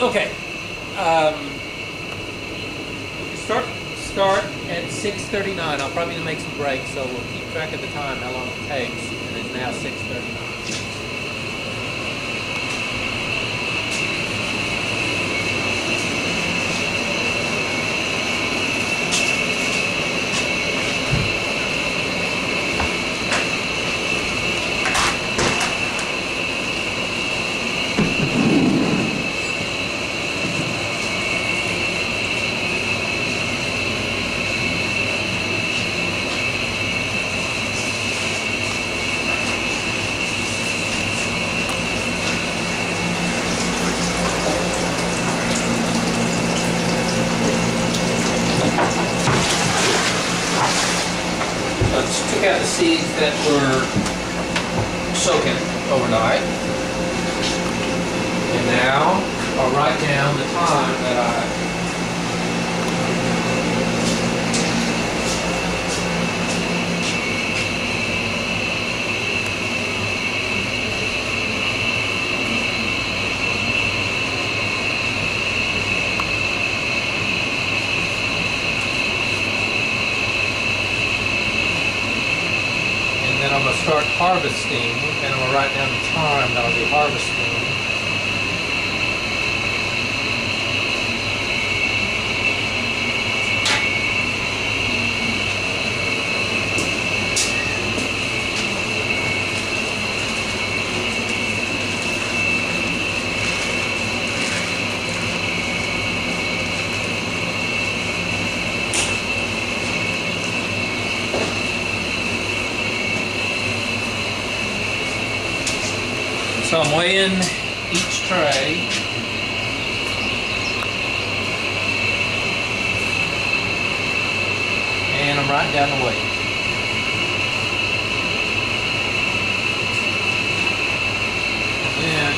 Okay. Start at 6:39. I'll probably make some breaks, so we'll keep track of the time, how long it takes. And it's now 6:39. Took out the seeds that were soaking overnight, and now I'll write down the time that then I'm going to start harvesting, and I'm going to write down the time that I'll be harvesting. So I'm weighing each tray. And I'm writing down the weight. Then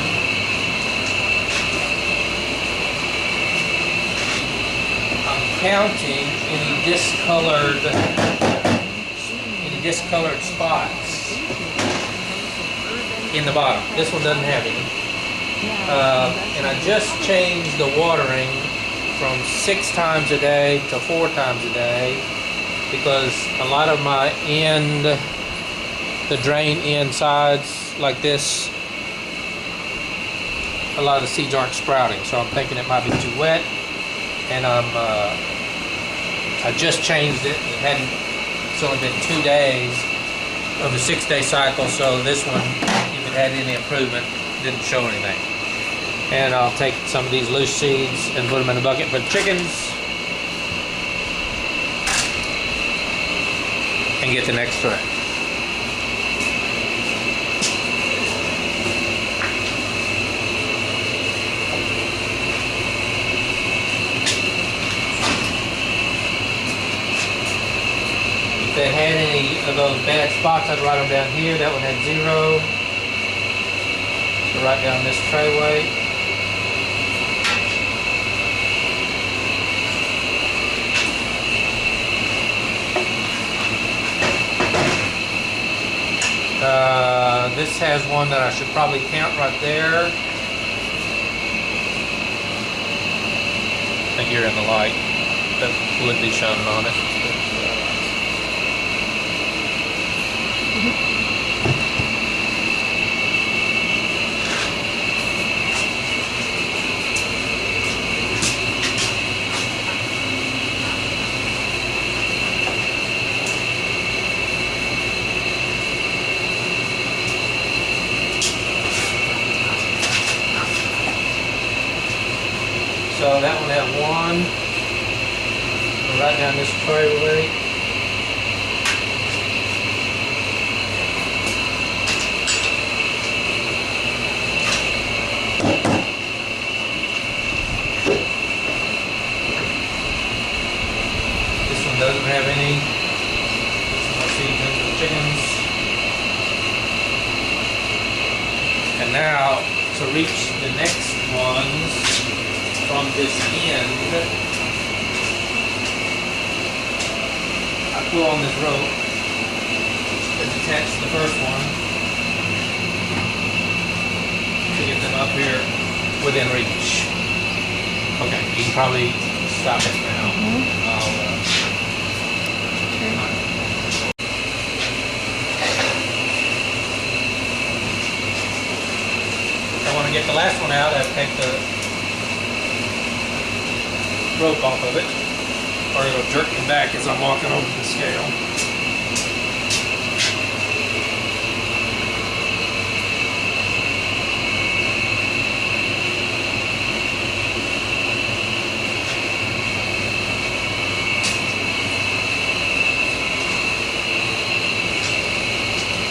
I'm counting any discolored spots in the bottom. This one doesn't have any. And I just changed the watering from 6 times a day to 4 times a day because a lot of my the drain end sides like this, a lot of the seeds aren't sprouting, so I'm thinking it might be too wet, and I just changed it. It's only been 2 days of the 6-day cycle, so this one, if it had any improvement, didn't show anything. And I'll take some of these loose seeds and put them in a bucket for the chickens and get the next tray. If it had any of those bad spots, I'd write them down here. That one had 0. So write down this tray weight. This has one that I should probably count right there. I think you're in the light. That would be shown on it. So that one had 1. I'll write down this tray weight. This one doesn't have any. Let's see, into the chickens. And now to reach the next ones from this end, I pull on this rope that's attached to the first one to get them up here within reach. Okay, you can probably stop it now. I want to get the last one out. I take the rope off of it, or it'll jerk me back as I'm walking over the scale.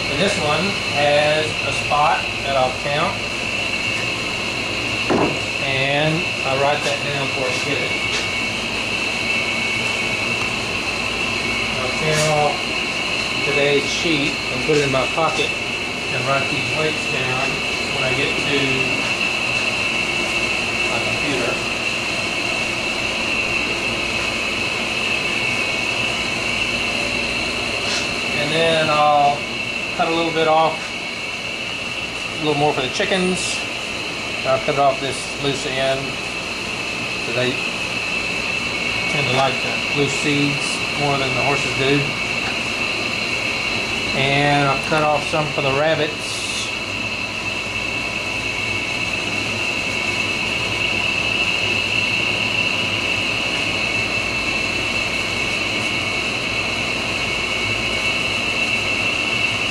And this one has a spot that I'll count, and I'll write that down before I get it. I'll tear off today's sheet and put it in my pocket and write these weights down when I get to my computer. And then I'll cut a little bit off, a little more for the chickens. I'll cut off this loose end, because they tend to like the loose seeds more than the horses do. And I'll cut off some for the rabbits.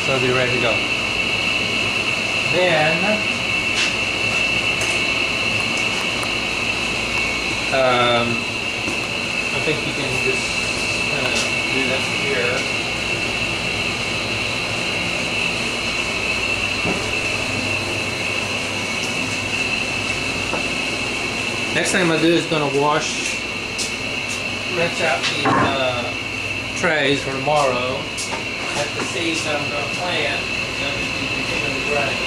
So they'll be ready to go. Then I think you can just do that here. Next thing I'm going to do is going to rinse out these trays for tomorrow. That's the seeds that I'm going to plant. They'll just be continually growing.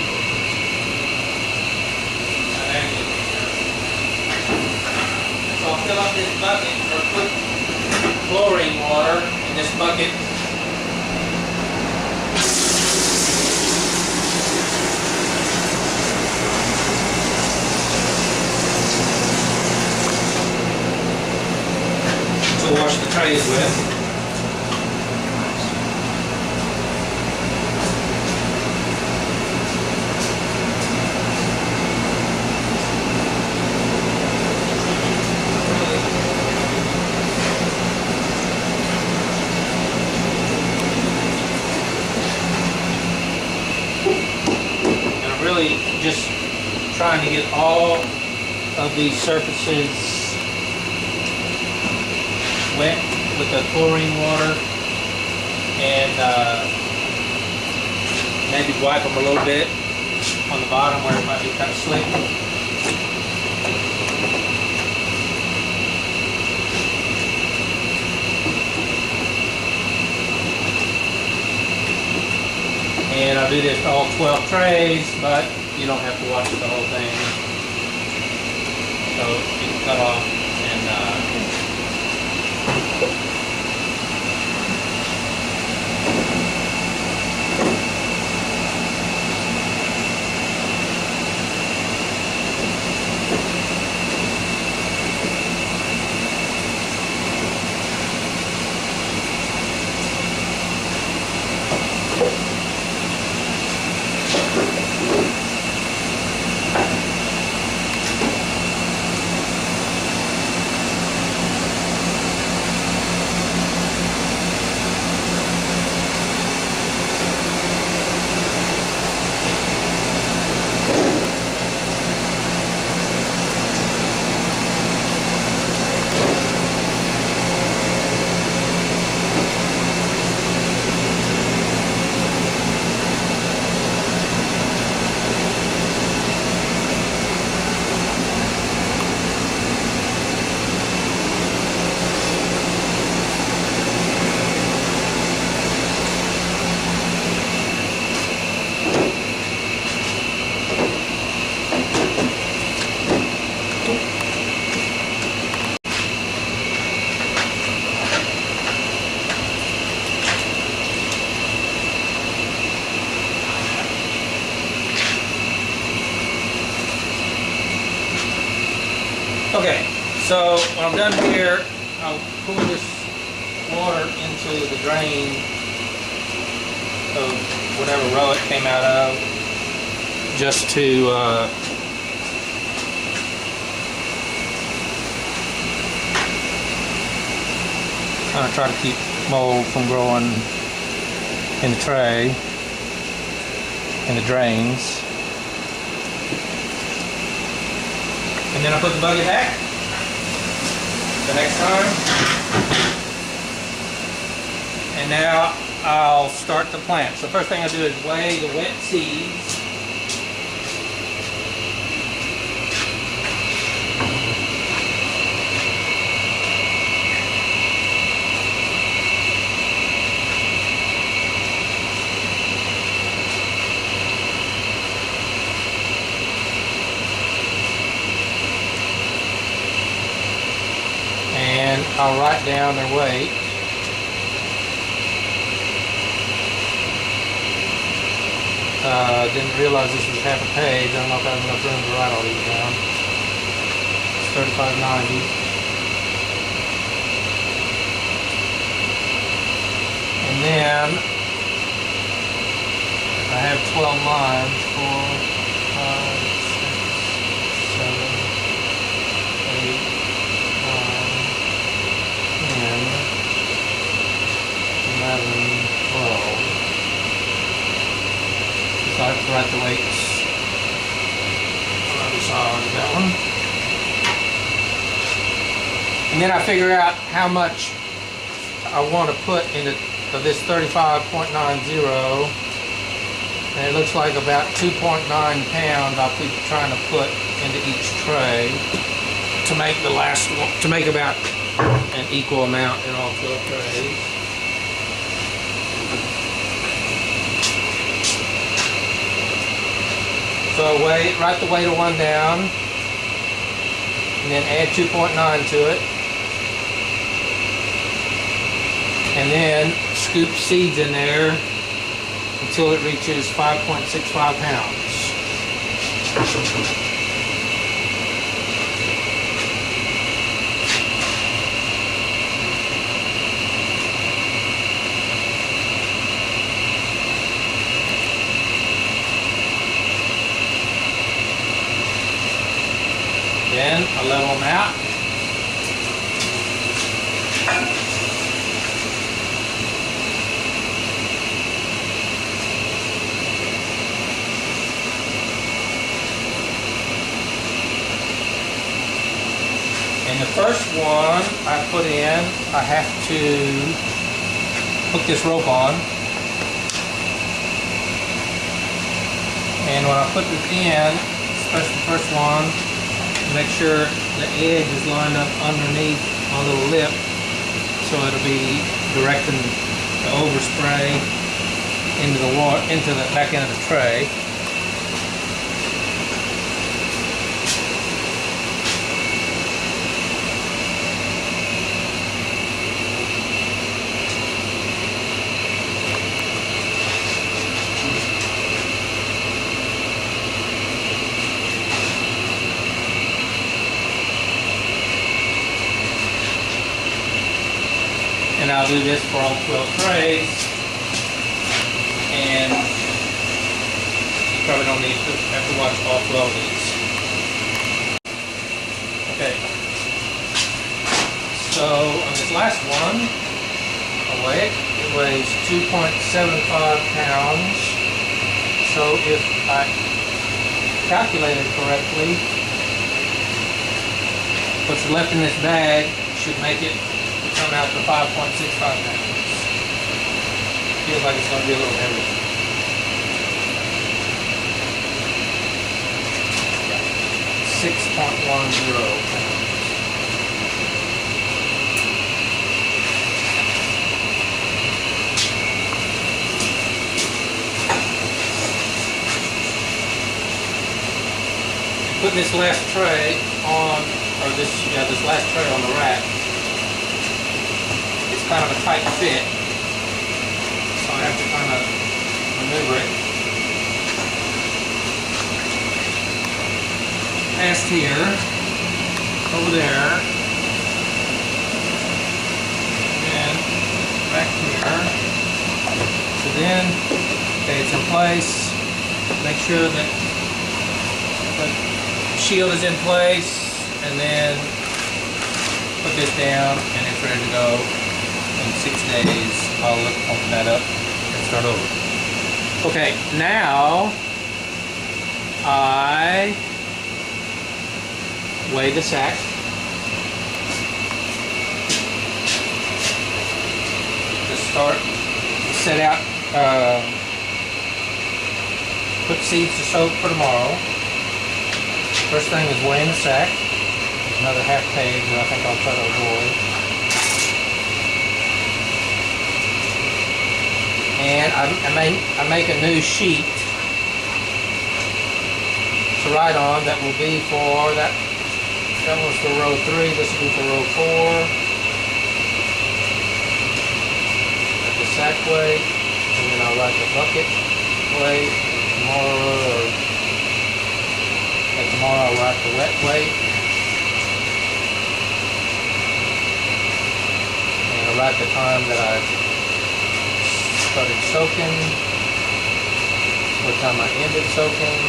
So I'll fill up this bucket, or put chlorine water in this bucket. To wash the trays with. Really just trying to get all of these surfaces wet with the chlorine water, and maybe wipe them a little bit on the bottom where it might be kind of slick. And I'll do this to all 12 trays, but you don't have to wash the whole thing. So you can cut off and okay, So when I'm done here, I'll pour this water into the drain of whatever row it came out of, just to kind of try to keep mold from growing in the tray, in the drains. And then I put the bucket back the next time. And now I'll start the plant. So first thing I do is weigh the wet seeds. And I'll write down their weight. Didn't realize this was half a page. I don't know if I have enough room to write all these down. It's $35.90. And then I have 12 lines, 4, 5, 6, 7, 8, 9, 10, 11, 12. So I have to write the weights. I saw that one. And then I figure out how much I want to put into this 35.90. And it looks like about 2.9 pounds I'll keep trying to put into each tray to make the last one, to make about an equal amount in all 12 trays. So write the weight of one down, and then add 2.9 to it, and then scoop seeds in there until it reaches 5.65 pounds. Then I level them out. And the first one I put in, I have to hook this rope on. And when I put it in, especially the first one, make sure the edge is lined up underneath my little lip, so it'll be directing the overspray into the water, into the back end of the tray. And I'll do this for all 12 trays, and you probably don't need to have to watch all 12 of these. Okay, so on this last one, I'll weigh it. It weighs 2.75 pounds. So if I calculated correctly, what's left in this bag should make it come out to 5.65 pounds. Feels like it's going to be a little heavy. Yeah. 6.10 pounds. Putting this last tray on, or this last tray on the rack, kind of a tight fit, so I have to kind of maneuver it past here, over there, in. Okay, it's in place. Make sure that the shield is in place, and then put this down, and it's ready to go. In 6 days, I'll open that up and start over. Okay, now I weigh the sack. Just start, set out, put seeds to soak for tomorrow. First thing is weighing the sack. There's another half page that I think I'll try to avoid. And I make a new sheet to write on that will be for that was for row 3, this will be for row 4. At the sack weight, and then I'll write the bucket weight. Tomorrow I'll write the wet weight. And I'll write the time that I started soaking, what time I ended soaking,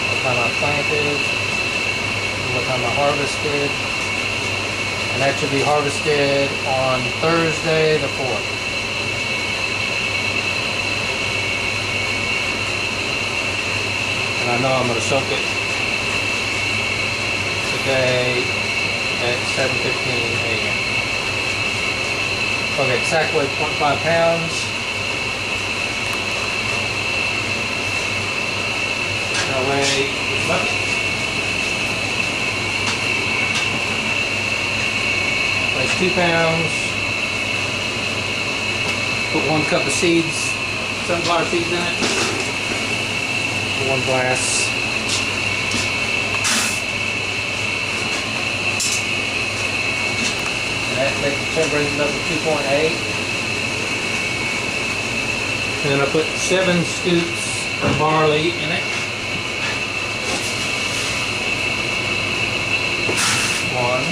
what time I planted, and what time I harvested. And that should be harvested on Thursday the 4th. And I know I'm going to soak it today at 7:15 a.m. Okay, sack weight 0.5 pounds. I'll weigh this bucket. Weighs 2 pounds. Put 1 cup of seeds, sunflower seeds in it. 1 glass. And that brings it up to 2.8. And then I put 7 scoops of barley in it. 1,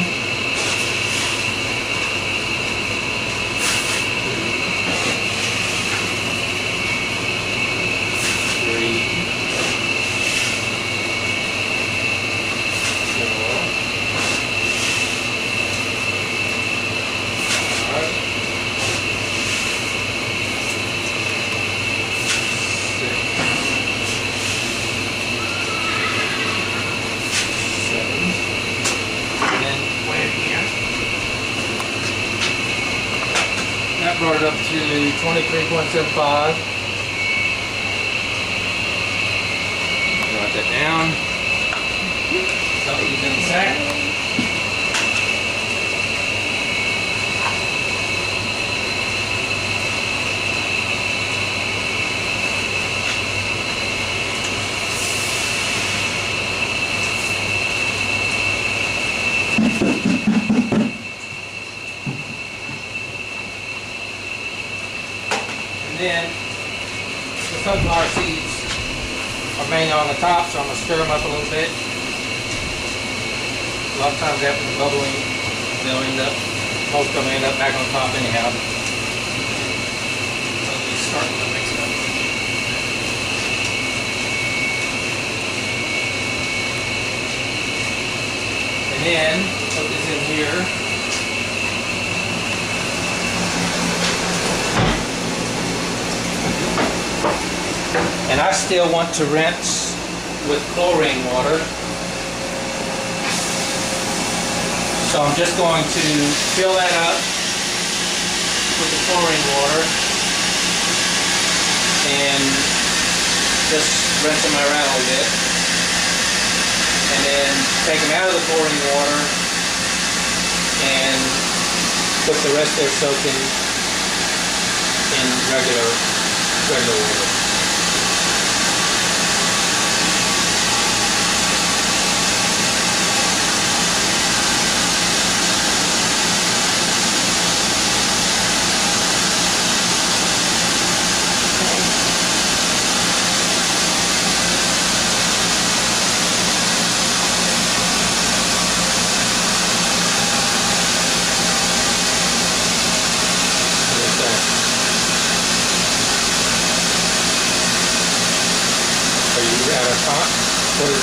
brought it up to 23.75. Write that down. Something's in the sack. Then the sunflower seeds are mainly on the top, so I'm going to stir them up a little bit. A lot of times after the bubbling, most of them end up back on top anyhow. So let me start with the mix up. And then put this in here. And I still want to rinse with chlorine water. So I'm just going to fill that up with the chlorine water and just rinse them around a little bit. And then take them out of the chlorine water and put the rest of their soaking in regular water.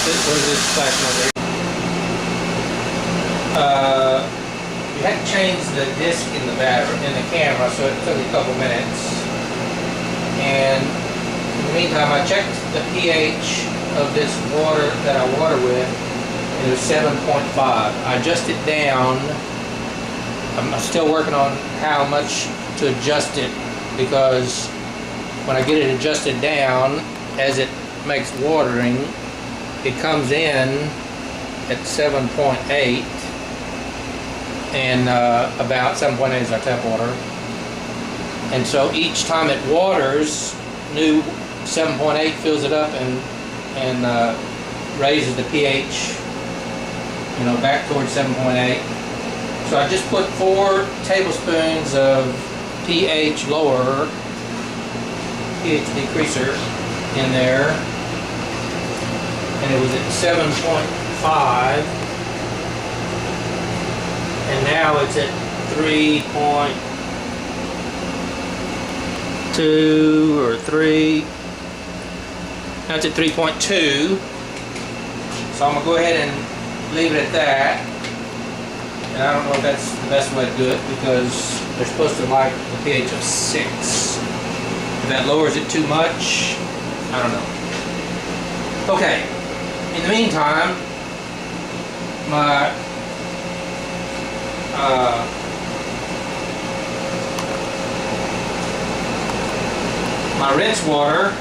Where's this siphon over here? You had to change the disc in the battery, in the camera, so it took a couple minutes. And in the meantime, I checked the pH of this water that I water with, and it was 7.5. I adjusted it down. I'm still working on how much to adjust it, because when I get it adjusted down, as it makes watering, it comes in at 7.8, and about 7.8 is our tap water. And so each time it waters, new 7.8 fills it up and raises the pH, you know, back towards 7.8. So I just put 4 tablespoons of pH lower, pH decreaser in there, and it was at 7.5, and now it's at 3.2 or 3. Now it's at 3.2. So I'm gonna go ahead and leave it at that. And I don't know if that's the best way to do it, because they're supposed to like the pH of 6. If that lowers it too much, I don't know. Okay. In the meantime, my rinse water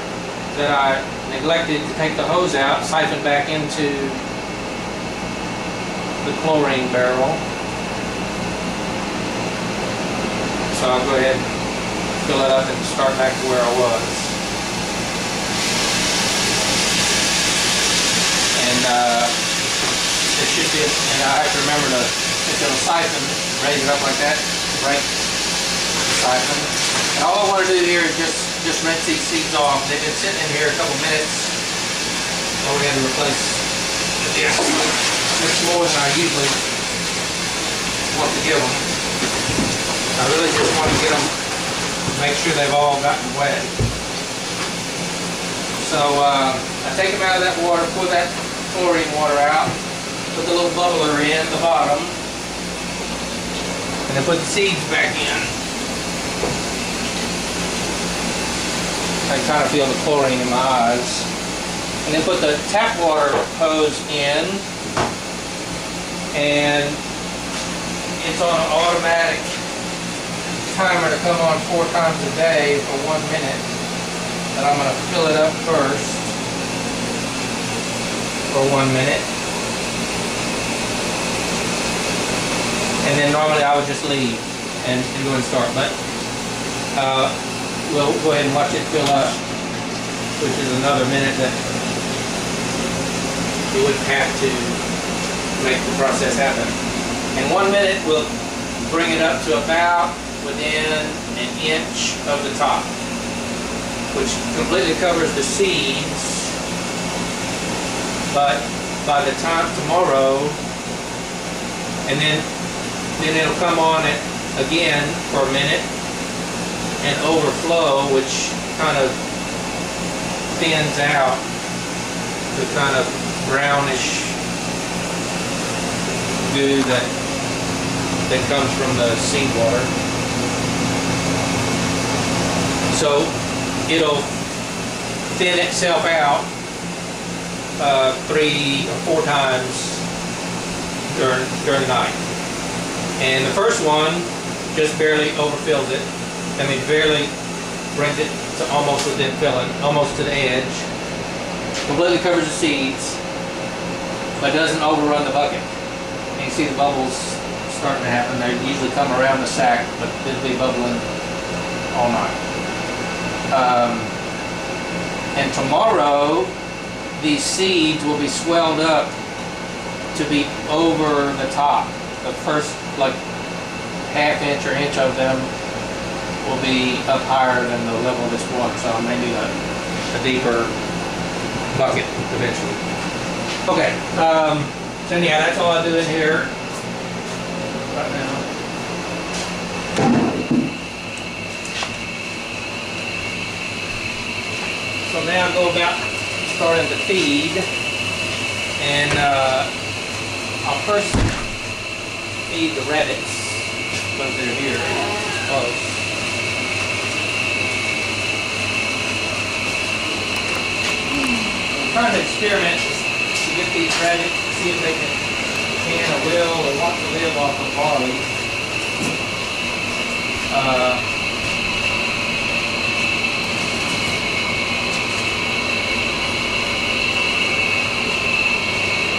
that I neglected to take the hose out siphoned back into the chlorine barrel. So I'll go ahead and fill it up and start back to where I was. And it should be, and I have to remember to, if it'll siphon, raise it up like that, break the siphon. And all I want to do here is just rinse these seeds off. They've been sitting in here a couple minutes. So we had to replace the disc. It's more than I usually want to give them. I really just want to get them, make sure they've all gotten wet. So I take them out of that water, pour that chlorine water out, put the little bubbler in the bottom, and then put the seeds back in. I kind of feel the chlorine in my eyes. And then put the tap water hose in, and it's on an automatic timer to come on 4 times a day for 1 minute. But I'm going to fill it up first for 1 minute. And then normally I would just leave and go and start. But we'll go ahead and watch it fill up, which is another minute that you wouldn't have to make the process happen. In 1 minute, we'll bring it up to about within an inch of the top, which completely covers the seeds. But by the time tomorrow, and then it'll come on it again for a minute and overflow, which kind of thins out the kind of brownish goo that comes from the seed water. So it'll thin itself out 3 or 4 times during the night. And the first one just barely overfills it. I mean, barely brings it to almost within filling, almost to the edge. Completely covers the seeds, but doesn't overrun the bucket. And you see the bubbles starting to happen. They usually come around the sack, but they'll be bubbling all night. And tomorrow, these seeds will be swelled up to be over the top. The first, like, ½ inch or inch of them will be up higher than the level of this water, so I may need a deeper bucket eventually. Okay, so anyhow, that's all I do in here right now. So now go about starting to feed. And I'll first feed the rabbits because they're here close. I'm trying to experiment to get these rabbits to see if they can or will or want to live off of barley.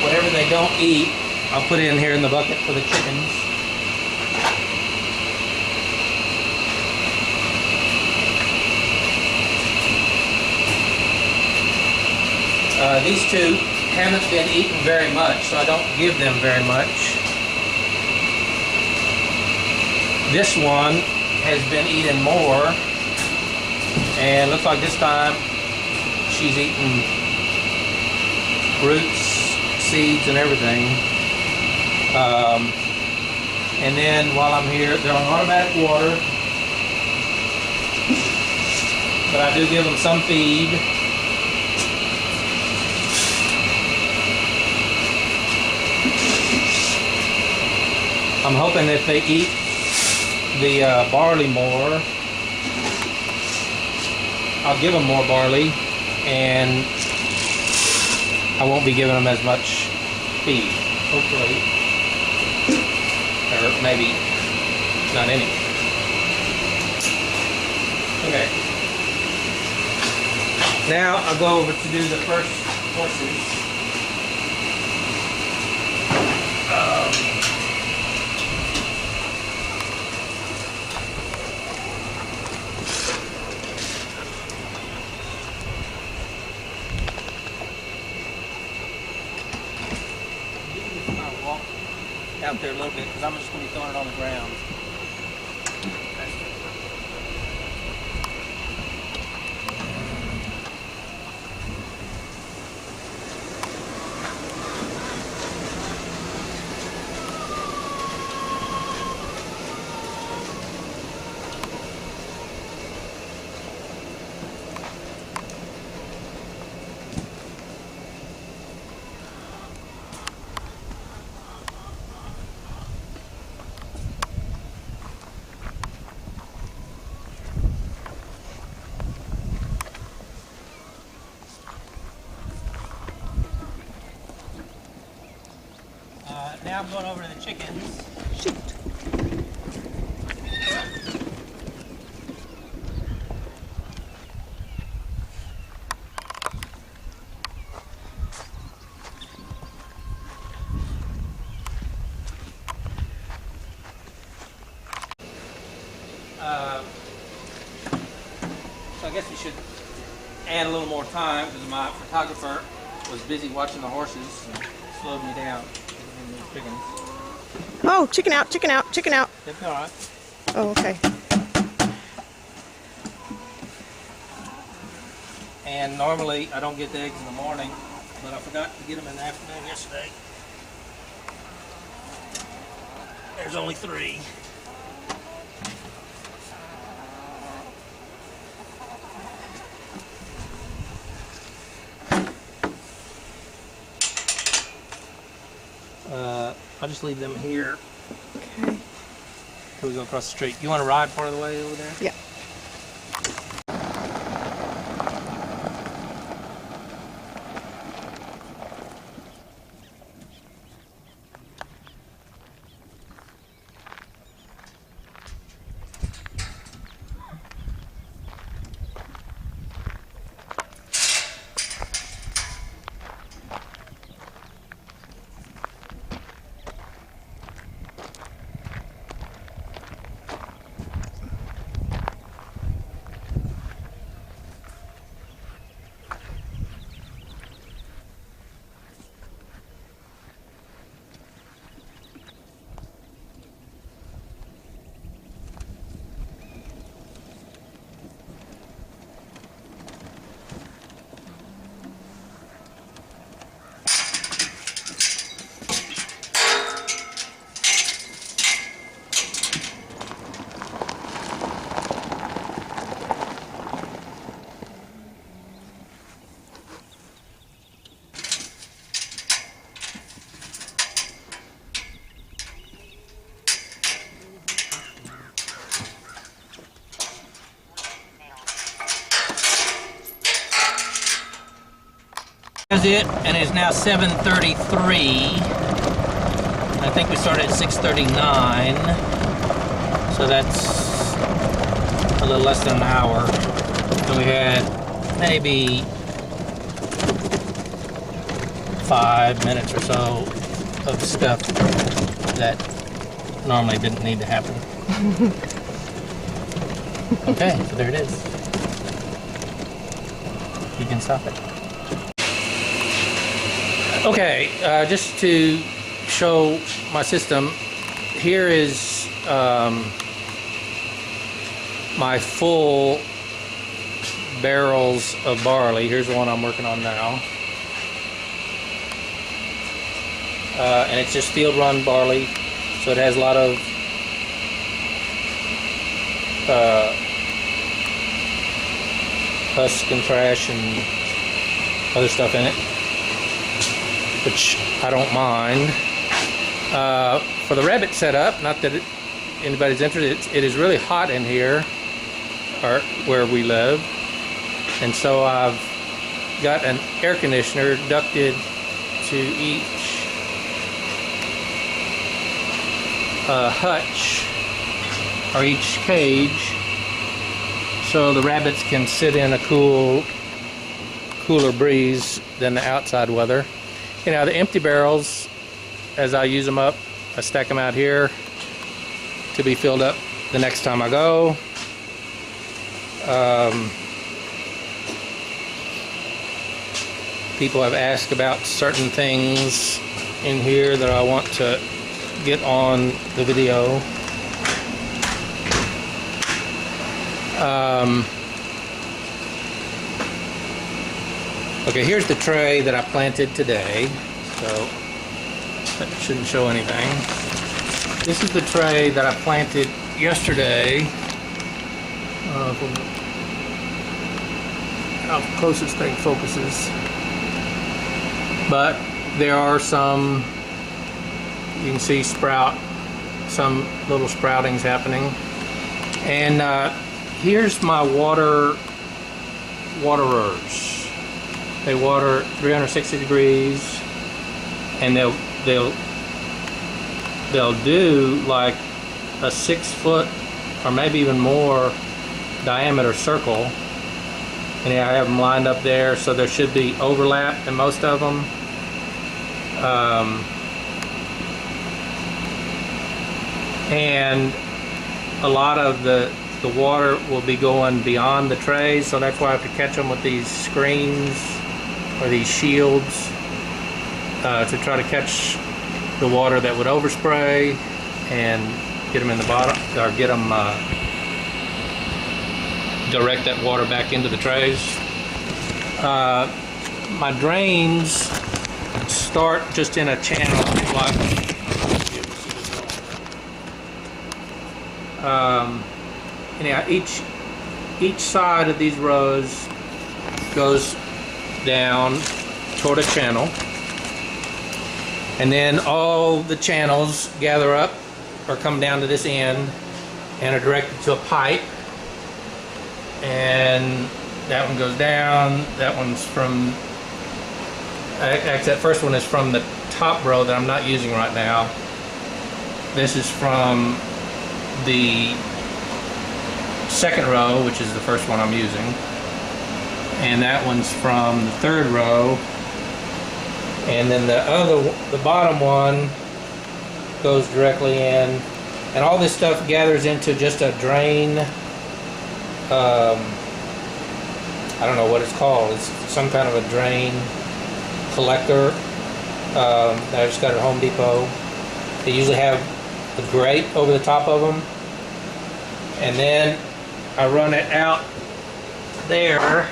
Whatever they don't eat, I'll put in here in the bucket for the chickens. These two haven't been eating very much, so I don't give them very much. This one has been eating more, and looks like this time she's eating roots, seeds, and everything. And then while I'm here, they're on automatic water, but I do give them some feed. I'm hoping if they eat the barley more, I'll give them more barley, and I won't be giving them as much feed, hopefully, or maybe not any. Okay. Now I'll go over to do the first horses. Out there a little bit because I'm just going to be throwing it on the ground. Now I'm going over to the chickens. Shoot. So I guess we should add a little more time because my photographer was busy watching the horses and slowed me down. Chickens. Oh, chicken out, chicken out, chicken out. They'll be all right. Oh, okay. And normally I don't get the eggs in the morning, but I forgot to get them in the afternoon yesterday. There's only 3. I'll just leave them here. Okay. Till we go across the street. You want to ride part of the way over there? Yeah. is it, and it's now 7:33. I think we started at 6:39, so that's a little less than an hour. So we had maybe 5 minutes or so of stuff that normally didn't need to happen. Okay, so there it is. You can stop it. Okay, just to show my system, here is my full barrels of barley. Here's the one I'm working on now. And it's just field run barley, so it has a lot of husk and trash and other stuff in it, which I don't mind. For the rabbit setup, not that anybody's interested, it is really hot in here, or where we live, and so I've got an air conditioner ducted to each hutch, or each cage, so the rabbits can sit in a cooler breeze than the outside weather. You know, the empty barrels, as I use them up, I stack them out here to be filled up the next time I go. People have asked about certain things in here that I want to get on the video. Okay, here's the tray that I planted today, so that shouldn't show anything. This is the tray that I planted yesterday. How close this thing focuses. But there are some, you can see some little sproutings happening. And here's my waterers. They water 360 degrees, and they'll do like a 6 foot or maybe even more diameter circle. And I have them lined up there, so there should be overlap in most of them. And a lot of the water will be going beyond the trays, so that's why I have to catch them with these screens or these shields to try to catch the water that would overspray and get them in the bottom, or get them direct that water back into the trays. My drains start just in a channel, like anyhow, each side of these rows goes down toward a channel, and then all the channels gather up or come down to this end and are directed to a pipe, and that one goes down. That one's from, actually that first one is from the top row that I'm not using right now. This is from the second row, which is the first one I'm using, and that one's from the third row, and then the bottom one goes directly in, and all this stuff gathers into just a drain. I don't know what it's called. It's some kind of a drain collector that I just got at Home Depot. They usually have a grate over the top of them, and then I run it out there.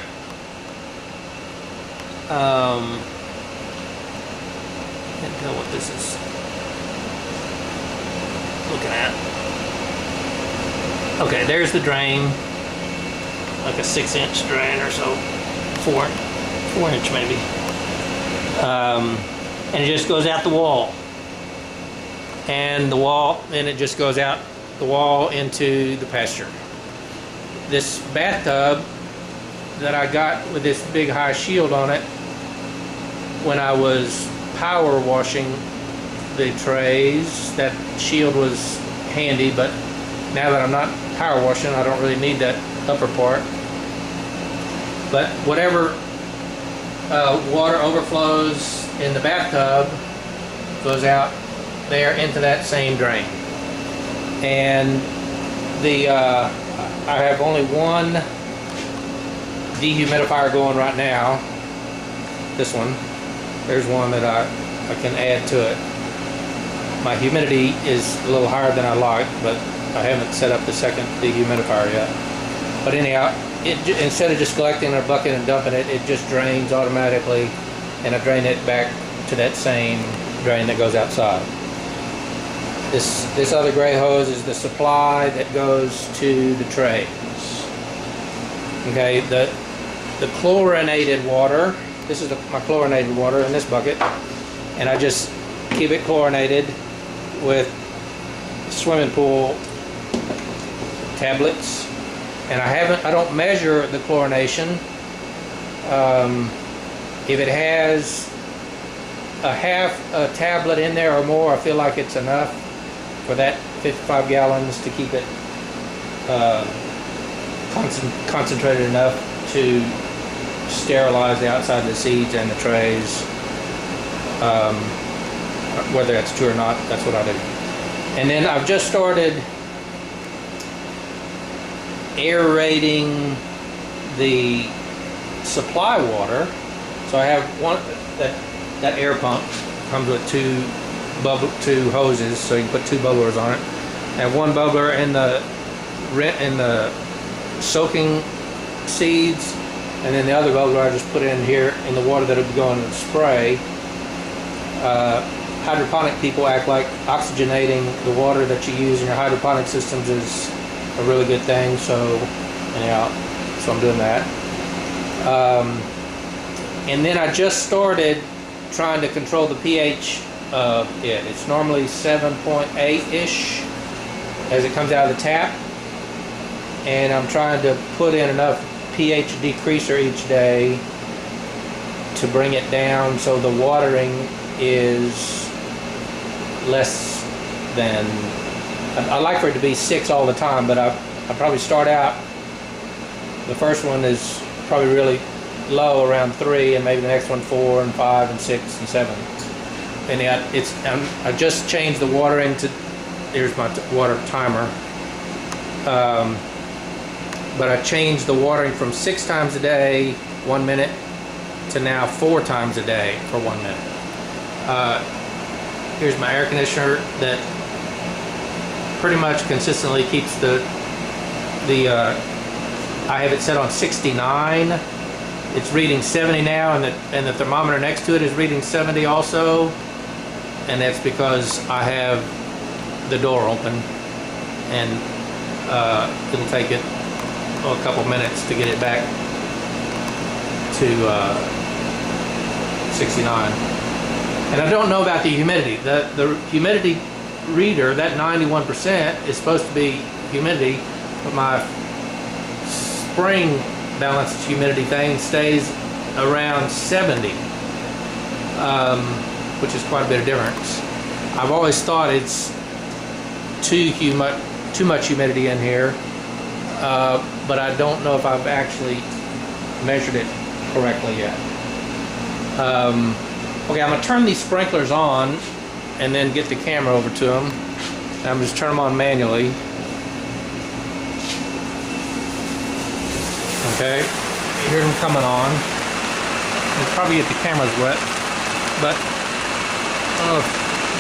Can't tell what this is looking at. Okay, there's the drain, like a 6-inch drain or so, 4-inch maybe, and it just goes out the wall, and then it just goes out the wall into the pasture. This bathtub that I got with this big high shield on it when I was power washing the trays, that shield was handy, but now that I'm not power washing, I don't really need that upper part. But whatever water overflows in the bathtub goes out there into that same drain. And I have only one dehumidifier going right now. This one. There's one that I can add to it. My humidity is a little higher than I like, but I haven't set up the second dehumidifier yet. But anyhow, instead of just collecting in a bucket and dumping it, it just drains automatically, and I drain it back to that same drain that goes outside. This other gray hose is the supply that goes to the trays. Okay, the chlorinated water, this is my chlorinated water in this bucket, and I just keep it chlorinated with swimming pool tablets. And I don't measure the chlorination. If it has a half a tablet in there or more, I feel like it's enough for that 55 gallons to keep it concentrated enough to sterilize the outside of the seeds and the trays. Whether that's true or not, that's what I do. And then I've just started aerating the supply water. So I have one that air pump comes with two hoses, so you can put two bubblers on it. I have one bubbler in the soaking seeds, and then the other bubbler I just put in here in the water that'll be going to spray. Hydroponic people act like oxygenating the water that you use in your hydroponic systems is a really good thing, so anyhow, so I'm doing that. And then I just started trying to control the pH of it. It's normally 7.8-ish as it comes out of the tap, and I'm trying to put in enough pH decreaser each day to bring it down so the watering is less than, I like for it to be 6 all the time, but I probably start out, the first one is probably really low around 3, and maybe the next one 4 and 5 and 6 and 7. And I just changed the watering to, here's my water timer, but I changed the watering from 6 times a day, 1 minute, to now 4 times a day for 1 minute. Here's my air conditioner that pretty much consistently keeps I have it set on 69. It's reading 70 now, and the thermometer next to it is reading 70 also, and that's because I have the door open, and it'll take it a couple minutes to get it back to 69. And I don't know about the humidity. The humidity reader, that 91%, is supposed to be humidity, but my spring balanced humidity thing stays around 70, which is quite a bit of difference. I've always thought it's too much humidity in here, but I don't know if I've actually measured it correctly yet. Okay, I'm going to turn these sprinklers on and then get the camera over to them. And I'm just turn them on manually. Okay, you hear them coming on. You'll probably get the cameras wet, but I don't know if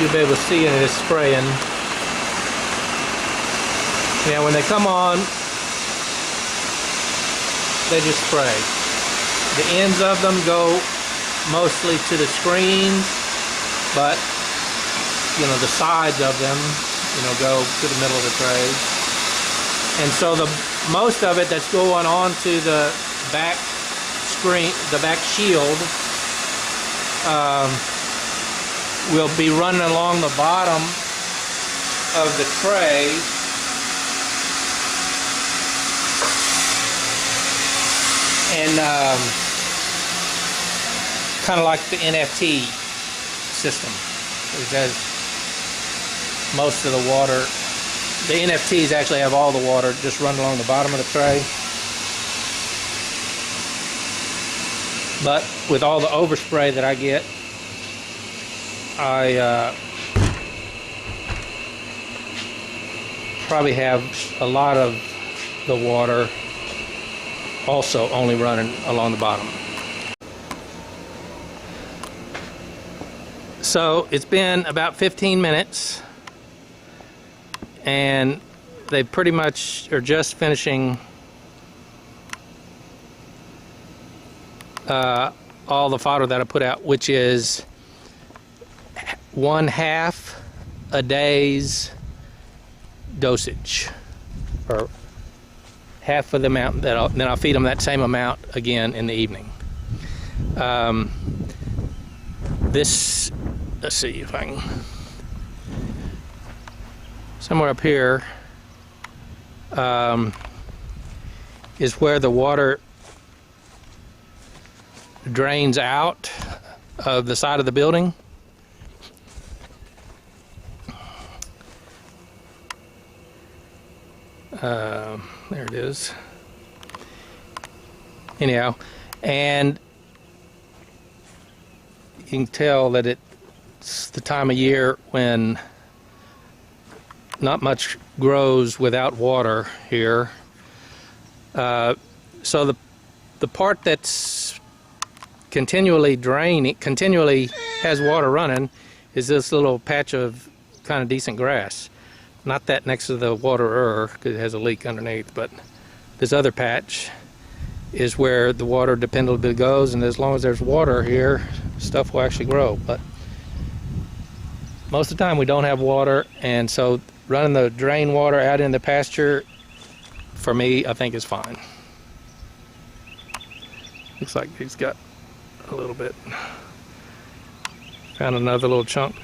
you'll be able to see any of this spraying. Yeah, when they come on, they just spray. The ends of them go mostly to the screens, but you know, the sides of them, you know, go to the middle of the tray. And so most of it that's going on to the back screen, the back shield, will be running along the bottom of the tray. And kind of like the NFT system. It has most of the water. The NFTs actually have all the water just run along the bottom of the tray. But with all the overspray that I get, I probably have a lot of the water also only running along the bottom. So it's been about 15 minutes and they pretty much are just finishing all the fodder that I put out, which is 1/2 a day's dosage, or half of the amount that then I'll feed them that same amount again in the evening. This, let's see if I can, somewhere up here is where the water drains out of the side of the building. There it is. Anyhow, and you can tell that it's the time of year when not much grows without water here. So the part that's continually draining, continually has water running, is this little patch of kind of decent grass. Not that next to the waterer, because it has a leak underneath, but this other patch is where the water dependably goes, and as long as there's water here, stuff will actually grow. But most of the time we don't have water, and so running the drain water out in the pasture, for me, I think is fine. Looks like he's got a little bit. Found another little chunk.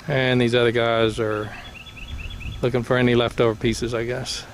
And these other guys are looking for any leftover pieces, I guess.